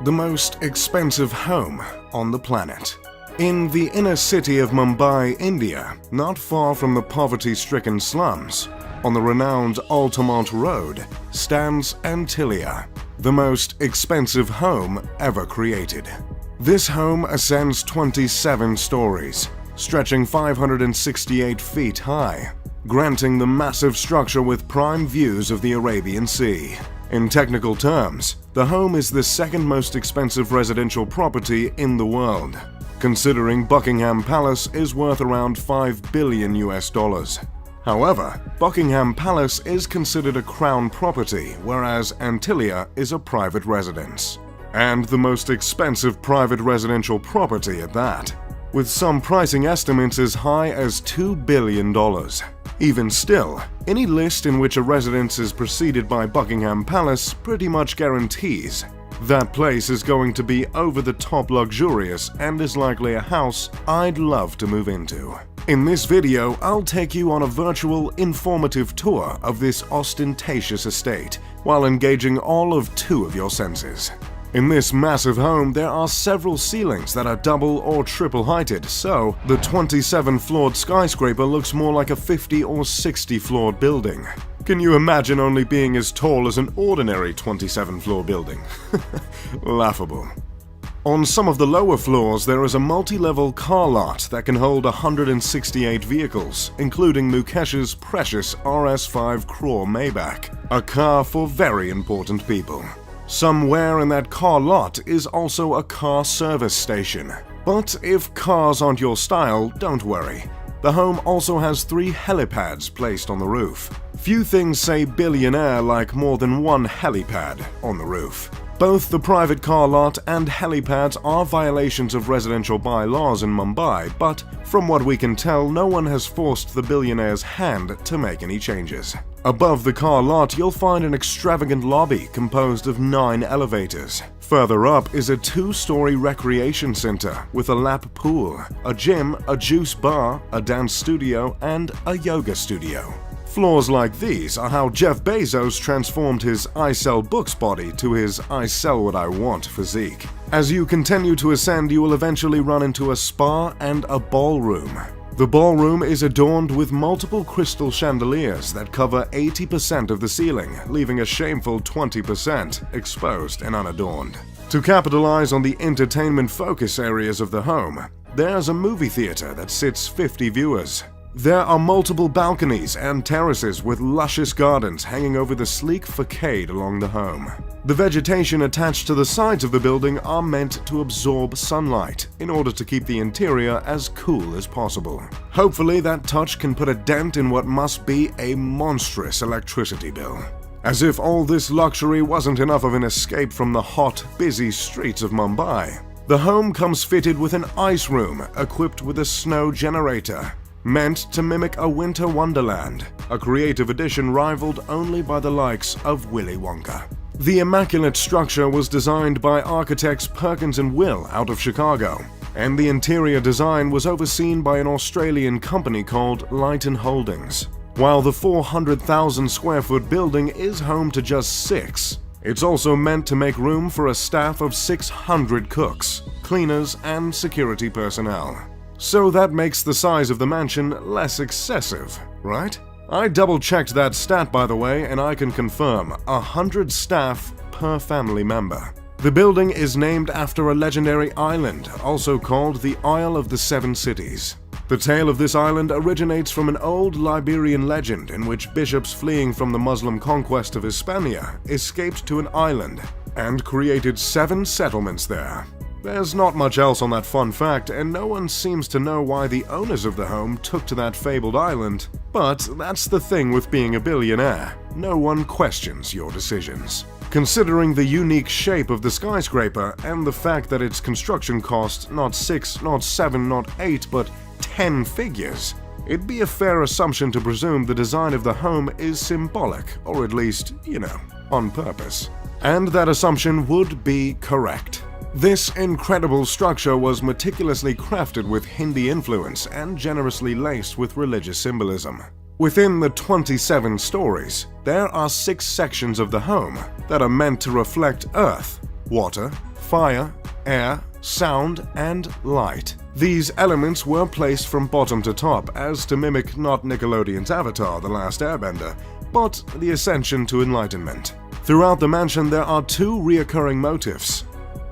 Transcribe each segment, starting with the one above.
the most expensive home on the planet. In the inner city of Mumbai, India, not far from the poverty-stricken slums, on the renowned Altamont Road, stands Antilia, the most expensive home ever created. This home ascends 27 stories, stretching 568 feet high, granting the massive structure with prime views of the Arabian Sea. In technical terms, the home is the second most expensive residential property in the world, considering Buckingham Palace is worth around $5 billion. However, Buckingham Palace is considered a crown property, whereas Antilia is a private residence. And the most expensive private residential property at that, with some pricing estimates as high as $2 billion. Even still, any list in which a residence is preceded by Buckingham Palace pretty much guarantees that place is going to be over-the-top luxurious and is likely a house I'd love to move into. In this video, I'll take you on a virtual, informative tour of this ostentatious estate while engaging all of 2 of your senses. In this massive home, there are several ceilings that are double or triple heighted, so the 27-floored skyscraper looks more like a 50 or 60-floored building. Can you imagine only being as tall as an ordinary 27-floor building? Laughable. On some of the lower floors, there is a multi-level car lot that can hold 168 vehicles, including Mukesh's precious RS5 Crore Maybach, a car for very important people. Somewhere in that car lot is also a car service station. But if cars aren't your style, don't worry. The home also has 3 helipads placed on the roof. Few things say billionaire like more than one helipad on the roof. Both the private car lot and helipads are violations of residential bylaws in Mumbai, but from what we can tell, no one has forced the billionaire's hand to make any changes. Above the car lot, you'll find an extravagant lobby composed of 9 elevators. Further up is a 2-story recreation center with a lap pool, a gym, a juice bar, a dance studio, and a yoga studio. Floors like these are how Jeff Bezos transformed his I sell books body to his I sell what I want physique. As you continue to ascend, you will eventually run into a spa and a ballroom. The ballroom is adorned with multiple crystal chandeliers that cover 80% of the ceiling, leaving a shameful 20% exposed and unadorned. To capitalize on the entertainment focus areas of the home, there's a movie theater that sits 50 viewers. There are multiple balconies and terraces with luscious gardens hanging over the sleek facade along the home. The vegetation attached to the sides of the building are meant to absorb sunlight in order to keep the interior as cool as possible. Hopefully that touch can put a dent in what must be a monstrous electricity bill. As if all this luxury wasn't enough of an escape from the hot, busy streets of Mumbai, the home comes fitted with an ice room equipped with a snow generator, meant to mimic a winter wonderland, a creative addition rivaled only by the likes of Willy Wonka. The immaculate structure was designed by architects Perkins & Will out of Chicago, and the interior design was overseen by an Australian company called Leighton Holdings. While the 400,000 square foot building is home to just 6, it's also meant to make room for a staff of 600 cooks, cleaners, and security personnel. So that makes the size of the mansion less excessive, right? I double-checked that stat, by the way, and I can confirm 100 staff per family member. The building is named after a legendary island, also called the Isle of the Seven Cities. The tale of this island originates from an old Liberian legend in which bishops fleeing from the Muslim conquest of Hispania escaped to an island and created 7 settlements there. There's not much else on that fun fact, and no one seems to know why the owners of the home took to that fabled island. But that's the thing with being a billionaire. No one questions your decisions. Considering the unique shape of the skyscraper and the fact that its construction cost not 6, not 7, not 8, but 10 figures, it'd be a fair assumption to presume the design of the home is symbolic, or at least, on purpose. And that assumption would be correct. This incredible structure was meticulously crafted with Hindi influence and generously laced with religious symbolism. Within the 27 stories, there are 6 sections of the home that are meant to reflect earth, water, fire, air, sound, and light. These elements were placed from bottom to top as to mimic not Nickelodeon's Avatar: The Last Airbender, but the ascension to enlightenment. Throughout the mansion there are two reoccurring motifs: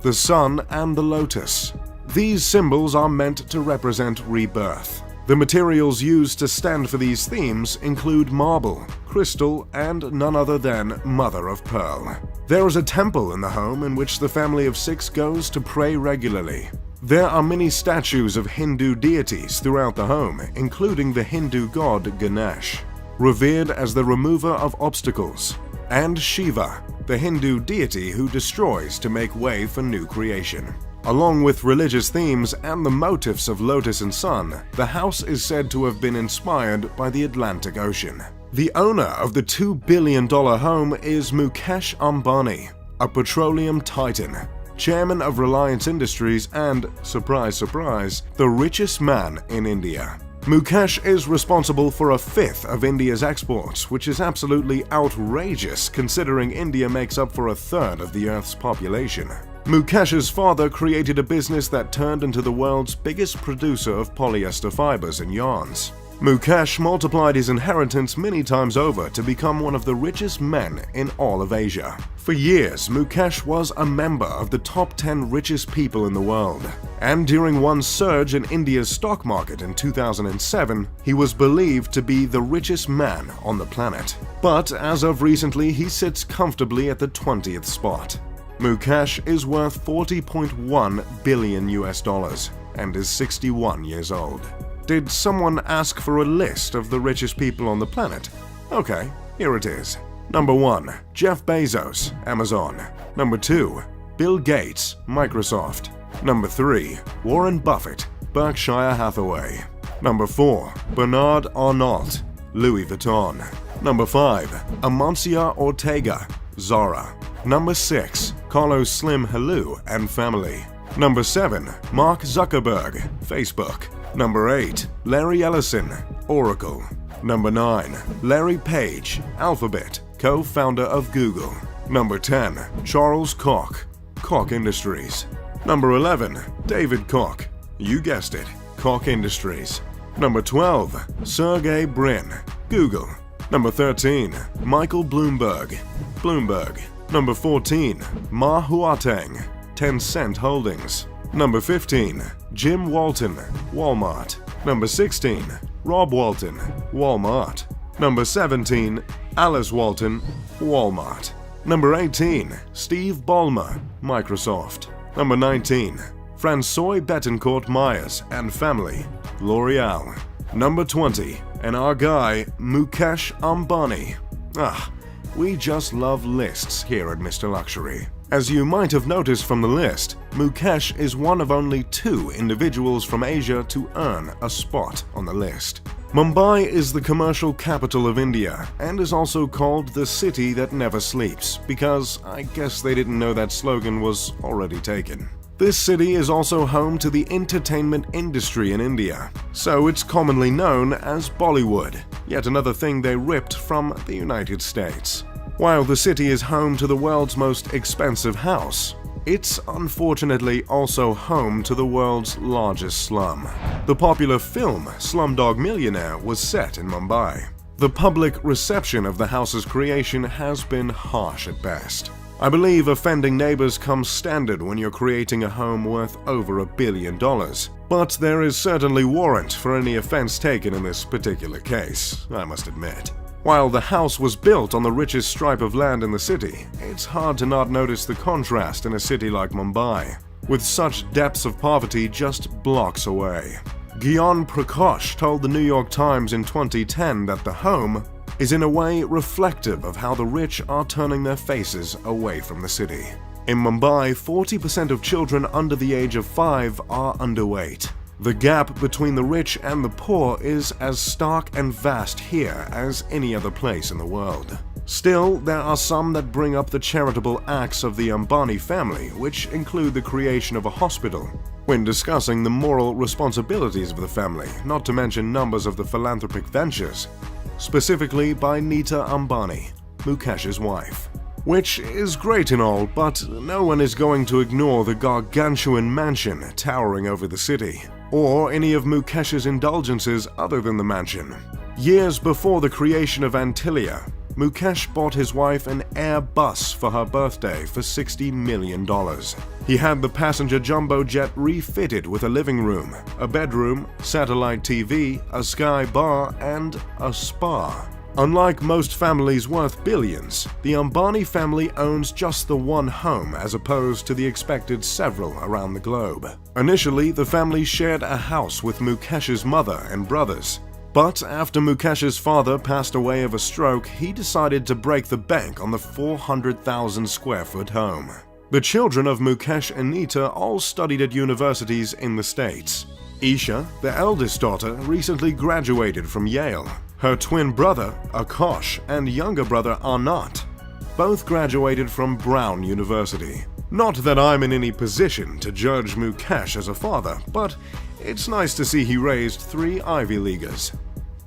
the sun and the lotus. These symbols are meant to represent rebirth. The materials used to stand for these themes include marble, crystal, and none other than mother of pearl. There is a temple in the home in which the family of 6 goes to pray regularly. There are many statues of Hindu deities throughout the home, including the Hindu god Ganesh, revered as the remover of obstacles, and Shiva, the Hindu deity who destroys to make way for new creation. Along with religious themes and the motifs of lotus and sun, the house is said to have been inspired by the Atlantic Ocean. The owner of the $2 billion home is Mukesh Ambani, a petroleum titan, chairman of Reliance Industries and, surprise surprise, the richest man in India. Mukesh is responsible for 1/5 of India's exports, which is absolutely outrageous considering India makes up for 1/3 of the Earth's population. Mukesh's father created a business that turned into the world's biggest producer of polyester fibers and yarns. Mukesh multiplied his inheritance many times over to become one of the richest men in all of Asia. For years, Mukesh was a member of the top 10 richest people in the world, and during one surge in India's stock market in 2007, he was believed to be the richest man on the planet. But as of recently, he sits comfortably at the 20th spot. Mukesh is worth $40.1 billion and is 61 years old. Did someone ask for a list of the richest people on the planet? Okay, here it is. Number 1. Jeff Bezos, Amazon. Number 2. Bill Gates, Microsoft. Number 3. Warren Buffett, Berkshire Hathaway. Number 4. Bernard Arnault, Louis Vuitton. Number 5. Amancio Ortega, Zara. Number 6. Carlos Slim Helou and family. Number 7. Mark Zuckerberg, Facebook. Number 8. Larry Ellison, Oracle. Number 9. Larry Page, Alphabet, co-founder of Google. Number 10. Charles Koch, Koch Industries. Number 11. David Koch, you guessed it, Koch Industries. Number 12. Sergey Brin, Google. Number 13. Michael Bloomberg, Bloomberg. Number 14. Ma Huateng, Tencent Holdings. Number 15. Jim Walton, Walmart. Number 16. Rob Walton, Walmart. Number 17. Alice Walton, Walmart. Number 18. Steve Ballmer, Microsoft. Number 19. François Bettencourt Myers and family, L'Oreal. Number 20. And our guy, Mukesh Ambani. We just love lists here at Mr. Luxury. As you might have noticed from the list, Mukesh is one of only 2 individuals from Asia to earn a spot on the list. Mumbai is the commercial capital of India and is also called the city that never sleeps because I guess they didn't know that slogan was already taken. This city is also home to the entertainment industry in India, so it's commonly known as Bollywood, yet another thing they ripped from the United States. While the city is home to the world's most expensive house, it's unfortunately also home to the world's largest slum. The popular film Slumdog Millionaire was set in Mumbai. The public reception of the house's creation has been harsh at best. I believe offending neighbors comes standard when you're creating a home worth over $1 billion, but there is certainly warrant for any offense taken in this particular case, I must admit. While the house was built on the richest stripe of land in the city, it's hard to not notice the contrast in a city like Mumbai, with such depths of poverty just blocks away. Gyan Prakash told the New York Times in 2010 that the home is in a way reflective of how the rich are turning their faces away from the city. In Mumbai, 40% of children under the age of 5 are underweight. The gap between the rich and the poor is as stark and vast here as any other place in the world. Still, there are some that bring up the charitable acts of the Ambani family, which include the creation of a hospital, when discussing the moral responsibilities of the family, not to mention numbers of the philanthropic ventures, specifically by Nita Ambani, Mukesh's wife. which is great and all, but no one is going to ignore the gargantuan mansion towering over the city, or any of Mukesh's indulgences other than the mansion. Years before the creation of Antilia, Mukesh bought his wife an Airbus for her birthday for $60 million. He had the passenger jumbo jet refitted with a living room, a bedroom, satellite TV, a sky bar, and a spa. Unlike most families worth billions, the Ambani family owns just the one home as opposed to the expected several around the globe. Initially, the family shared a house with Mukesh's mother and brothers. But after Mukesh's father passed away of a stroke, he decided to break the bank on the 400,000 square foot home. The children of Mukesh and Nita all studied at universities in the States. Isha, the eldest daughter, recently graduated from Yale. Her twin brother, Akash, and younger brother, Anant, both graduated from Brown University. Not that I'm in any position to judge Mukesh as a father, but it's nice to see he raised 3 Ivy Leaguers.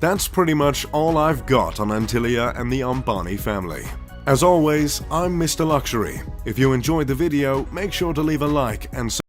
That's pretty much all I've got on Antilia and the Ambani family. As always, I'm Mr. Luxury. If you enjoyed the video, make sure to leave a like and